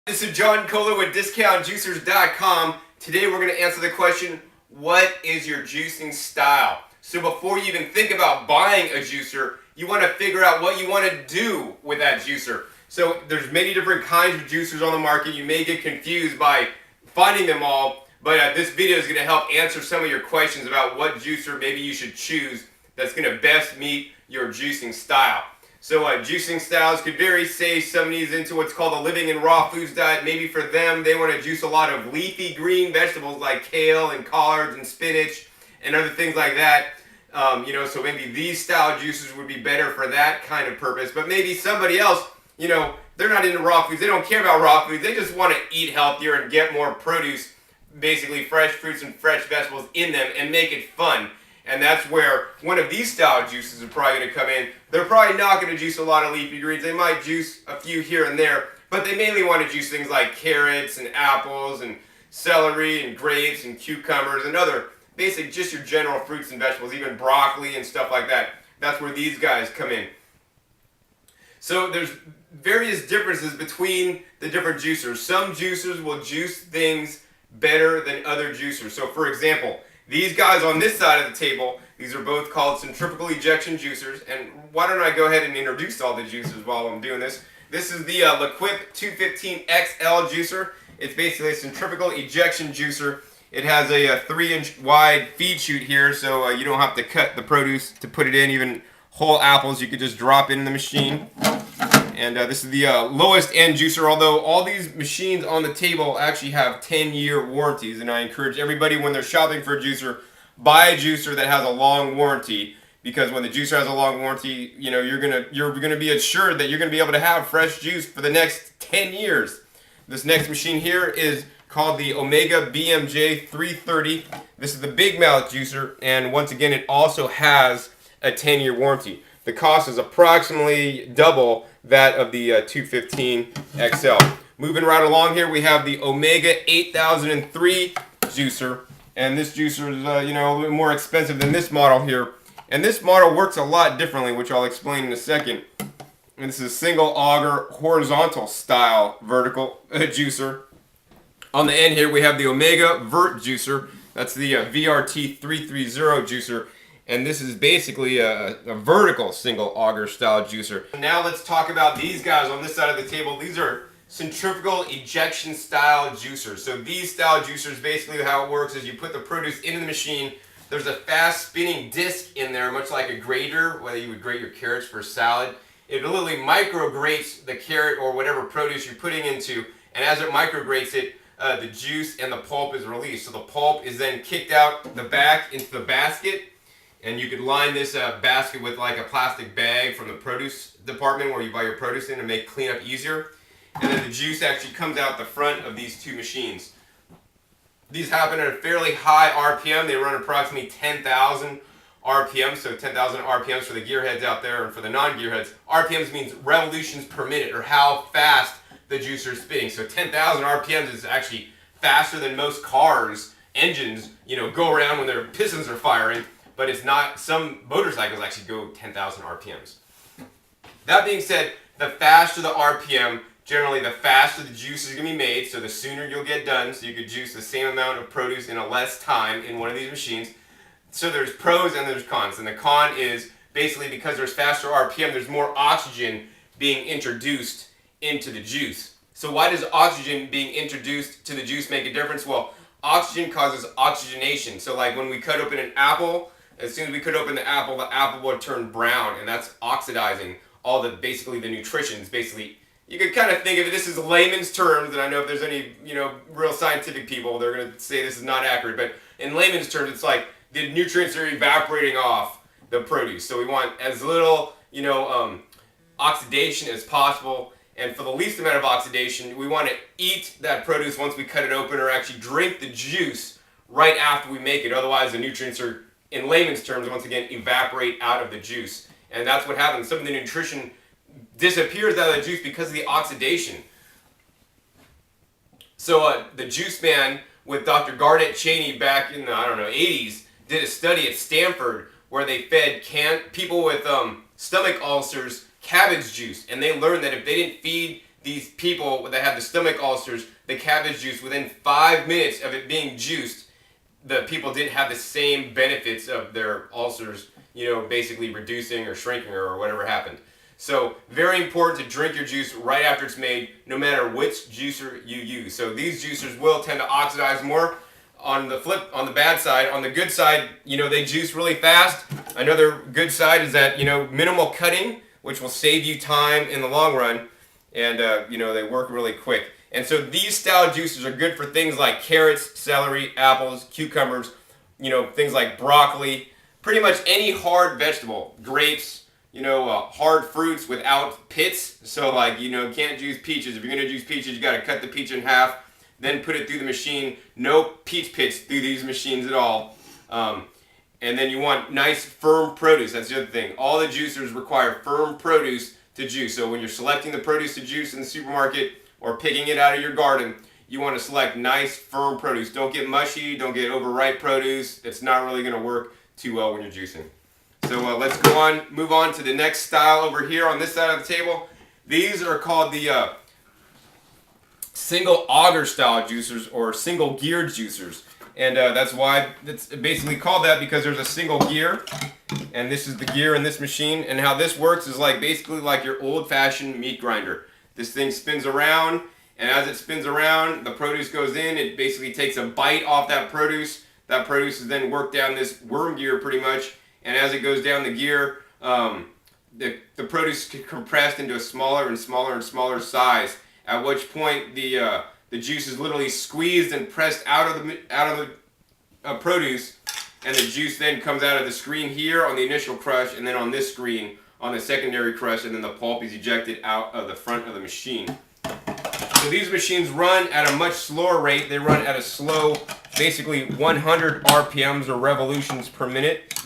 This is John Kohler with DiscountJuicers.com. Today we're going to answer the question, what is your juicing style? So before you even think about buying a juicer, you want to figure out what you want to do with that juicer. So there's many different kinds of juicers on the market. You may get confused by finding them all, but this video is going to help answer some of your questions about what juicer maybe you should choose that's going to best meet your juicing style. So juicing styles could vary. Say somebody's into what's called a living and raw foods diet. Maybe for them, they want to juice a lot of leafy green vegetables like kale and collards and spinach and other things like that. So maybe these style juicers would be better for that kind of purpose. But maybe somebody else, they're not into raw foods. They don't care about raw foods. They just want to eat healthier and get more produce, basically fresh fruits and fresh vegetables in them, and make it fun. And that's where one of these style juices are probably going to come in. They're probably not going to juice a lot of leafy greens. They might juice a few here and there, but they mainly want to juice things like carrots and apples and celery and grapes and cucumbers and other basic, just your general fruits and vegetables, even broccoli and stuff like that. That's where these guys come in. So there's various differences between the different juicers. Some juicers will juice things better than other juicers. So for example, these guys on this side of the table, these are both called Centrifugal Ejection juicers. And why don't I go ahead and introduce all the juicers while I'm doing this. This is the Liquip 215 XL juicer. It's basically a centrifugal ejection juicer. It has a 3-inch wide feed chute here, so you don't have to cut the produce to put it in. Even whole apples, you could just drop in the machine. And this is the lowest end juicer, although all these machines on the table actually have 10-year warranties. And I encourage everybody when they're shopping for a juicer, buy a juicer that has a long warranty. Because when the juicer has a long warranty, you're gonna be assured that you're gonna be able to have fresh juice for the next 10 years. This next machine here is called the Omega BMJ 330. This is the big mouth juicer, and once again, it also has a 10-year warranty. The cost is approximately double that of the 215 XL. Moving right along here, we have the Omega 8003 juicer, and this juicer is a little bit more expensive than this model here. And this model works a lot differently, which I'll explain in a second. And this is a single auger horizontal style vertical juicer. On the end here, we have the Omega Vert Juicer. That's the VRT 330 juicer. And this is basically a vertical single auger style juicer. Now let's talk about these guys on this side of the table. These are centrifugal ejection style juicers. So these style juicers, basically how it works is you put the produce into the machine. There's a fast spinning disc in there, much like a grater, whether you would grate your carrots for salad. It literally micro grates the carrot or whatever produce you're putting into, and as it micro grates it, the juice and the pulp is released. So the pulp is then kicked out the back into the basket. And you could line this basket with like a plastic bag from the produce department where you buy your produce in to make cleanup easier. And then the juice actually comes out the front of these two machines. These happen at a fairly high RPM. They run approximately 10,000 RPM, so 10,000 RPMs for the gearheads out there, and for the non-gearheads, RPMs means revolutions per minute, or how fast the juicer is spinning. So 10,000 RPMs is actually faster than most cars' engines, go around when their pistons are firing. But it's not, some motorcycles actually go 10,000 RPMs. That being said, the faster the RPM, generally the faster the juice is going to be made, so the sooner you'll get done, so you could juice the same amount of produce in a less time in one of these machines. So there's pros and there's cons. And the con is basically because there's faster RPM, there's more oxygen being introduced into the juice. So why does oxygen being introduced to the juice make a difference? Well, oxygen causes oxygenation. So like when we cut open an apple, as soon as we cut open the apple will turn brown, and that's oxidizing all basically the nutritions. Basically, you could kind of think of it, this is layman's terms, and I know if there's any, real scientific people, they're going to say this is not accurate, but in layman's terms, it's like the nutrients are evaporating off the produce. So we want as little, oxidation as possible, and for the least amount of oxidation, we want to eat that produce once we cut it open, or actually drink the juice right after we make it. Otherwise, the nutrients are, in layman's terms, once again, evaporate out of the juice. And that's what happens. Some of the nutrition disappears out of the juice because of the oxidation. So the juice man with Dr. Garnett Cheney back in the, 80s, did a study at Stanford where they fed people with stomach ulcers cabbage juice. And they learned that if they didn't feed these people that have the stomach ulcers, the cabbage juice, within 5 minutes of it being juiced, the people didn't have the same benefits of their ulcers, basically reducing or shrinking or whatever happened. So very important to drink your juice right after it's made, no matter which juicer you use. So these juicers will tend to oxidize more. On the bad side, on the good side, they juice really fast. Another good side is that, minimal cutting, which will save you time in the long run. And, they work really quick. And so these style juicers are good for things like carrots, celery, apples, cucumbers, things like broccoli, pretty much any hard vegetable, grapes, hard fruits without pits. So like, can't juice peaches. If you're going to juice peaches, you got to cut the peach in half, then put it through the machine. No peach pits through these machines at all. And then you want nice firm produce. That's the other thing. All the juicers require firm produce to juice. So when you're selecting the produce to juice in the supermarket or picking it out of your garden, you want to select nice firm produce. Don't get mushy, don't get overripe produce. It's not really going to work too well when you're juicing. So let's move on to the next style over here on this side of the table. These are called the single auger style juicers or single geared juicers. And that's why it's basically called that, because there's a single gear, and this is the gear in this machine. And how this works is basically like your old-fashioned meat grinder. This thing spins around, and as it spins around, the produce goes in. It basically takes a bite off that produce. That produce is then worked down this worm gear pretty much, and as it goes down the gear, the produce gets compressed into a smaller and smaller and smaller size. At which point the juice is literally squeezed and pressed out of the produce, and the juice then comes out of the screen here on the initial crush, and then on this screen on the secondary crush, and then the pulp is ejected out of the front of the machine. So these machines run at a much slower rate. They run at a slow, basically 100 RPMs or revolutions per minute,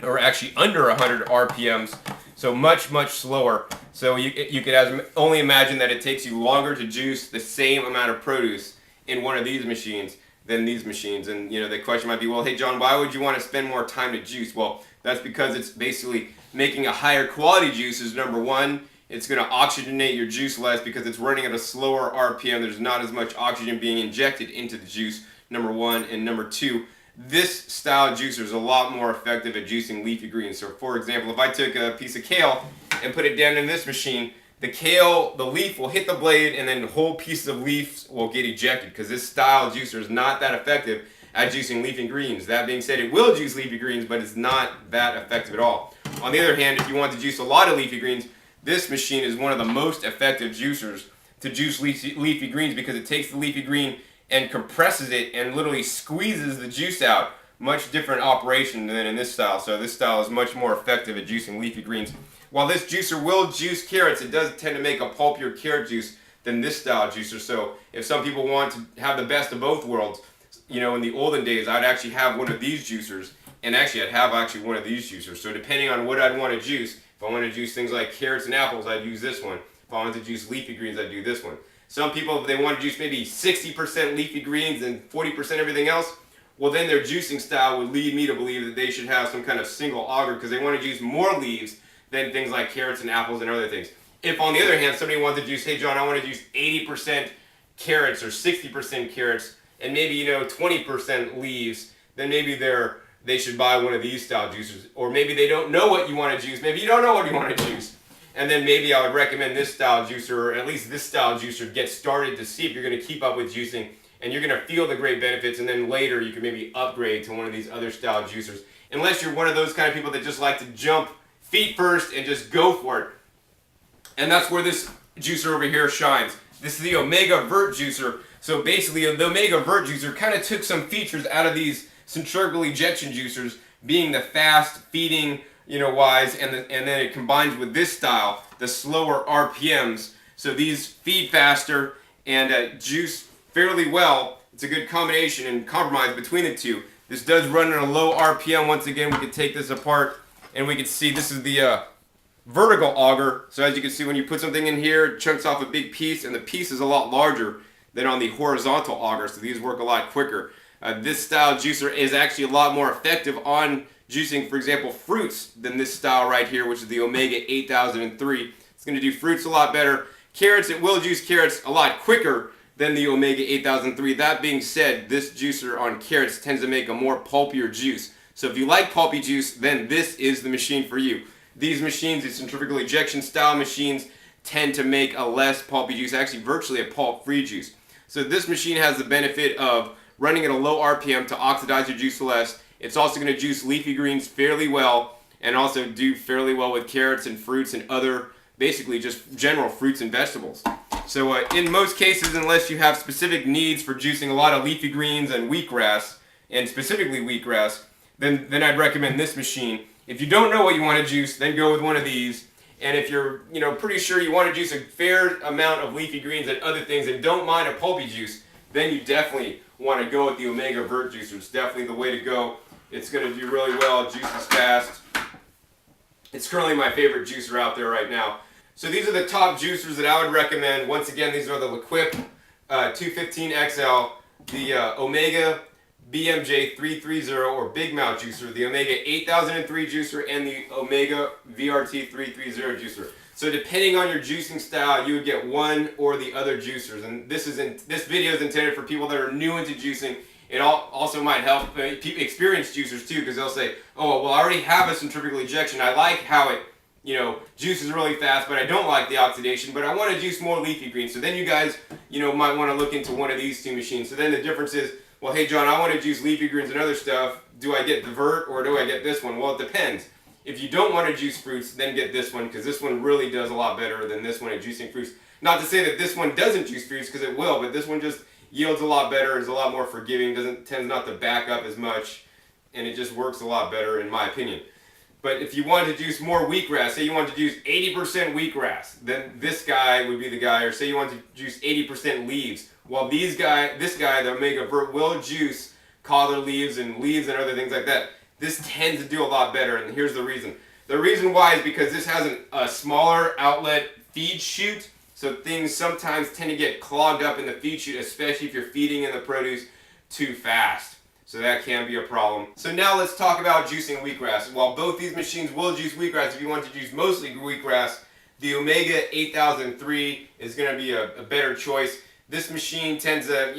or actually under 100 RPMs. So much, much slower. So you could only imagine that it takes you longer to juice the same amount of produce in one of these machines than these machines. And the question might be, well, hey John, why would you want to spend more time to juice? Well, that's because it's basically making a higher quality juice is number one. It's going to oxygenate your juice less because it's running at a slower RPM. There's not as much oxygen being injected into the juice, number one. And number two, this style juicer is a lot more effective at juicing leafy greens. So for example, if I took a piece of kale and put it down in this machine, the leaf will hit the blade, and then whole pieces of leaves will get ejected, because this style juicer is not that effective at juicing leafy greens. That being said, it will juice leafy greens, but it's not that effective at all. On the other hand, if you want to juice a lot of leafy greens, this machine is one of the most effective juicers to juice leafy greens, because it takes the leafy green and compresses it and literally squeezes the juice out. Much different operation than in this style. So this style is much more effective at juicing leafy greens. While this juicer will juice carrots, it does tend to make a pulpier carrot juice than this style juicer. So if some people want to have the best of both worlds, in the olden days, I'd actually have one of these juicers, and actually I'd have one of these juicers. So depending on what I'd want to juice, if I want to juice things like carrots and apples, I'd use this one. If I want to juice leafy greens, I'd do this one. Some people, if they want to juice maybe 60% leafy greens and 40% everything else, well then their juicing style would lead me to believe that they should have some kind of single auger, because they want to juice more leaves than things like carrots and apples and other things. If on the other hand, somebody wants to juice, hey John, I want to juice 80% carrots or 60% carrots and maybe 20% leaves, then maybe they should buy one of these style juicers. Or maybe they don't know what you want to juice. Maybe you don't know what you want to juice. And then maybe I would recommend this style juicer, or at least this style juicer, get started to see if you're going to keep up with juicing, and you're going to feel the great benefits, and then later you can maybe upgrade to one of these other style juicers. Unless you're one of those kind of people that just like to jump feet first and just go for it. And that's where this juicer over here shines. This is the Omega Vert Juicer. So basically the Omega Vert Juicer kind of took some features out of these centrifugal ejection juicers, being the fast feeding, wise, and then it combines with this style, the slower RPMs. So these feed faster and juice fairly well. It's a good combination and compromise between the two. This does run at a low RPM. Once again, we can take this apart and we can see this is the vertical auger. So as you can see, when you put something in here, it chunks off a big piece, and the piece is a lot larger than on the horizontal auger, so these work a lot quicker. This style juicer is actually a lot more effective on juicing, for example, fruits than this style right here, which is the Omega 8003. It's going to do fruits a lot better. carrots, it will juice carrots a lot quicker than the Omega 8003. That being said, this juicer on carrots tends to make a more pulpier juice. So if you like pulpy juice, then this is the machine for you. These machines, these centrifugal ejection style machines, tend to make a less pulpy juice, actually virtually a pulp-free juice. So this machine has the benefit of running at a low RPM to oxidize your juice less. It's also going to juice leafy greens fairly well and also do fairly well with carrots and fruits and other, basically just general fruits and vegetables. So in most cases, unless you have specific needs for juicing a lot of leafy greens and wheatgrass, and specifically wheatgrass, then I'd recommend this machine. If you don't know what you want to juice, then go with one of these. And if you're pretty sure you want to juice a fair amount of leafy greens and other things and don't mind a pulpy juice, then you definitely want to go with the Omega Vert Juicer. It's definitely the way to go. It's going to do really well, juices fast. It's currently my favorite juicer out there right now. So these are the top juicers that I would recommend. Once again, these are the Liquip 215XL, the Omega BMJ 330 or Big Mouth juicer, the Omega 8003 juicer, and the Omega VRT 330 juicer. So depending on your juicing style, you would get one or the other juicers. And this video is intended for people that are new into juicing. It also might help experienced juicers too, because they'll say, oh, well, I already have a centrifugal ejection. I like how it juices really fast, but I don't like the oxidation, but I want to juice more leafy greens. So then you guys, might want to look into one of these two machines. So then the difference is, well, hey, John, I want to juice leafy greens and other stuff. Do I get the Vert or do I get this one? Well, it depends. If you don't want to juice fruits, then get this one, because this one really does a lot better than this one at juicing fruits. Not to say that this one doesn't juice fruits, because it will, but this one just yields a lot better, is a lot more forgiving, tends not to back up as much, and it just works a lot better in my opinion. But if you want to juice more wheatgrass, say you want to juice 80% wheatgrass, then this guy would be the guy. Or say you want to juice 80% leaves. Well, this guy, the Omega Vert, will juice collard leaves and other things like that. This tends to do a lot better, and here's the reason. The reason why is because this has a smaller outlet feed chute, so things sometimes tend to get clogged up in the feed chute, especially if you're feeding in the produce too fast. So that can be a problem. So now let's talk about juicing wheatgrass. While both these machines will juice wheatgrass, if you want to juice mostly wheatgrass, the Omega 8003 is going to be a better choice. This machine tends to,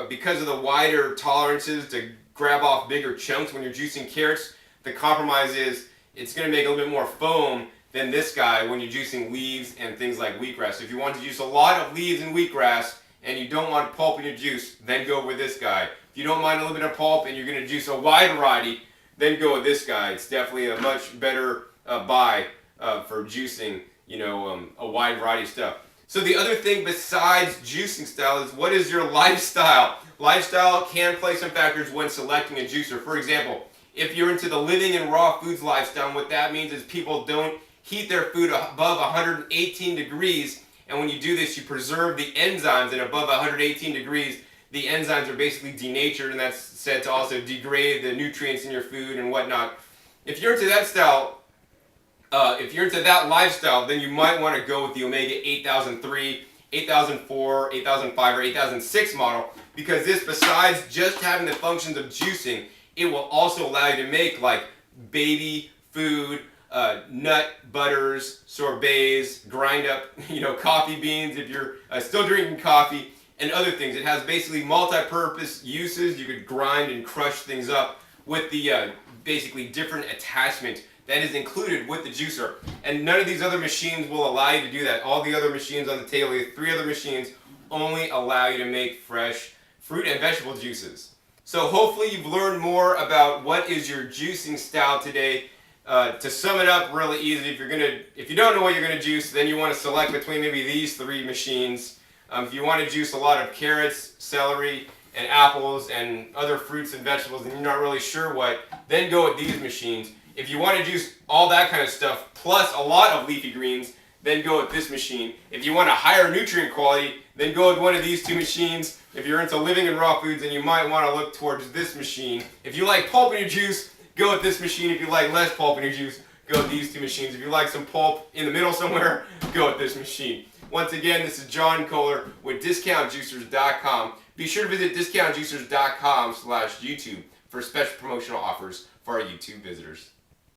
because of the wider tolerances to grab off bigger chunks when you're juicing carrots, the compromise is it's going to make a little bit more foam than this guy when you're juicing leaves and things like wheatgrass. So if you want to juice a lot of leaves and wheatgrass and you don't want pulp in your juice, then go with this guy. If you don't mind a little bit of pulp and you're going to juice a wide variety, then go with this guy. It's definitely a much better buy for juicing, a wide variety of stuff. So the other thing besides juicing style is, what is your lifestyle? Lifestyle can play some factors when selecting a juicer. For example, if you're into the living in raw foods lifestyle, what that means is people don't heat their food above 118 degrees, and when you do this, you preserve the enzymes, and above 118 degrees, the enzymes are basically denatured, and that's said to also degrade the nutrients in your food and whatnot. If you're into that style, if you're into that lifestyle, then you might want to go with the Omega 8003, 8004, 8005, or 8006 model, because this, besides just having the functions of juicing, it will also allow you to make like baby food, nut butters, sorbets, grind up, coffee beans if you're still drinking coffee, and other things. It has basically multi-purpose uses. You could grind and crush things up with the basically different attachment that is included with the juicer. And none of these other machines will allow you to do that. All the other machines on the table, the 3 other machines, only allow you to make fresh fruit and vegetable juices. So hopefully you've learned more about what is your juicing style today. To sum it up really easy, if you don't know what you're going to juice, then you want to select between maybe these 3 machines. If you want to juice a lot of carrots, celery, and apples, and other fruits and vegetables, and you're not really sure what, then go with these machines. If you want to juice all that kind of stuff, plus a lot of leafy greens, then go with this machine. If you want a higher nutrient quality, then go with one of these 2 machines. If you're into living in raw foods, then you might want to look towards this machine. If you like pulp in your juice, go with this machine. If you like less pulp in your juice, go with these 2 machines. If you like some pulp in the middle somewhere, go with this machine. Once again, this is John Kohler with DiscountJuicers.com. Be sure to visit DiscountJuicers.com/YouTube for special promotional offers for our YouTube visitors.